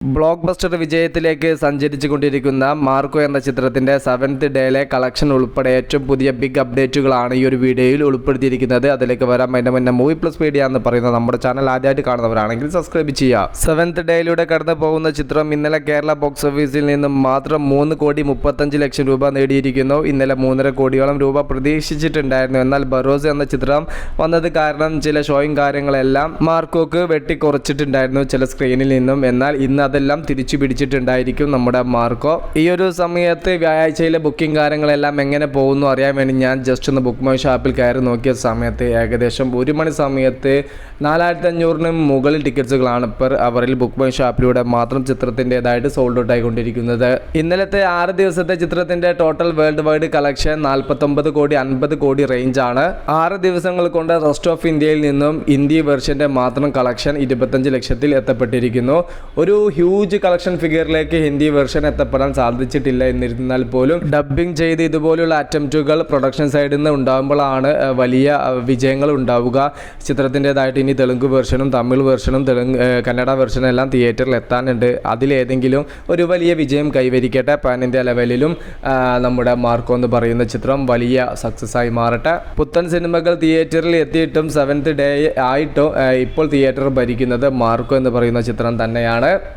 Block buster വിജയത്തിലേക്ക് സഞ്ചരിച്ചുകൊണ്ടിരിക്കുന്ന Marco എന്ന ചിത്രത്തിൻ്റെ 7th ഡേയിലെ കളക്ഷൻ ഉൾപ്പെടെ ഏറ്റവും പുതിയ ബിഗ് അപ്ഡേറ്റുകളാണ് ഈ ഒരു വീഡിയോയിൽ ഉൾപ്പെടുത്തിയിരിക്കുന്നത്. അതിലേക്ക് വരാം. അതിൻ്റെ മുന്നേ മൂവി പ്ലസ് മീഡിയ എന്ന് പറയുന്ന നമ്മുടെ ചാനൽ ആദ്യമായിട്ട് കാണുന്നവരാണെങ്കിൽ സബ്സ്ക്രൈബ് ചെയ്യുക. 7th ഡേയിലൂടെ കടന്നു പോകുന്ന ചിത്രം ഇന്നലെ കേരള ബോക്സ് ഓഫീസിൽ നിന്നും മാത്രം 3,35,00,000 രൂപ നേടിയിരിക്കുന്നു. ഇന്നലെ 3.5 കോടിയോളം രൂപ പ്രതീക്ഷിച്ചിട്ടുണ്ടായിരുന്നു. എന്നാൽ ബറോസ് എന്ന ചിത്രം വന്നത് കാരണം ചില ഷോയും കാര്യങ്ങളെല്ലാം മാർക്കോക്ക് വെട്ടിക്കുറച്ചിട്ടുണ്ടായിരുന്നു ചില സ്ക്രീനിൽ നിന്നും. എന്നാൽ ഇന്ന് അതെല്ലാം തിരിച്ചു പിടിച്ചിട്ടുണ്ടായിരിക്കും നമ്മുടെ മാർക്കോ. ഈ ഒരു സമയത്ത് വ്യാഴാഴ്ചയിലെ ബുക്കിംഗ് കാര്യങ്ങളെല്ലാം എങ്ങനെ പോകുന്നു അറിയാൻ വേണ്ടി ഞാൻ ജസ്റ്റ് ഒന്ന് ബുക്ക് മൈ ഷോപ്പിൽ കയറി നോക്കിയ സമയത്ത് ഏകദേശം 1 മണി സമയത്ത് 4,500-ന് മുകളിൽ ടിക്കറ്റ്സുകളാണ് പെർ അവറിൽ ബുക്ക് മൈ ഷോപ്പിലൂടെ മാത്രം ചിത്രത്തിൻ്റെതായിട്ട് സോൾഡ് ഔട്ട് ആയിക്കൊണ്ടിരിക്കുന്നത്. ഇന്നലത്തെ 6 ദിവസത്തെ ചിത്രത്തിൻ്റെ ടോട്ടൽ വേൾഡ് വൈഡ് കളക്ഷൻ 49 കോടി 50 കോടി റേഞ്ചാണ്. 6 ദിവസങ്ങൾ കൊണ്ട് റെസ്റ്റ് ഓഫ് ഇന്ത്യയിൽ നിന്നും ഹിന്ദി വെർഷൻ്റെ മാത്രം കളക്ഷൻ 25 ലക്ഷത്തിൽ എത്തപ്പെട്ടിരിക്കുന്നു. ഒരു ഹ്യൂജ് കളക്ഷൻ ഫിഗറിലേക്ക് ഹിന്ദി വെർഷൻ എത്തപ്പെടാൻ സാധിച്ചിട്ടില്ല. എന്നിരുന്നാൽ പോലും ഡബ്ബിംഗ് ചെയ്ത് ഇതുപോലുള്ള അറ്റംപ്റ്റുകൾ പ്രൊഡക്ഷൻ സൈഡിൽ നിന്ന് ഉണ്ടാകുമ്പോഴാണ് വലിയ വിജയങ്ങൾ ഉണ്ടാവുക. ചിത്രത്തിൻ്റെതായിട്ട് ഇനി തെലുങ്ക് വെർഷനും തമിഴ് വെർഷനും കന്നഡ വെർഷനും എല്ലാം തിയേറ്ററിൽ എത്താനുണ്ട്. അതിലേതെങ്കിലും ഒരു വലിയ വിജയം കൈവരിക്കട്ടെ. പാൻ ഇന്ത്യ ലെവലിലും നമ്മുടെ മാർക്കോ എന്ന് പറയുന്ന ചിത്രം വലിയ സക്സസ് ആയി മാറട്ടെ. പുത്തൻ സിനിമകൾ തിയേറ്ററിൽ എത്തിയിട്ടും 7th ഡേ ആയിട്ടും ഇപ്പോൾ തിയേറ്റർ ഭരിക്കുന്നത് മാർക്കോ എന്ന് പറയുന്ന ചിത്രം തന്നെയാണ്.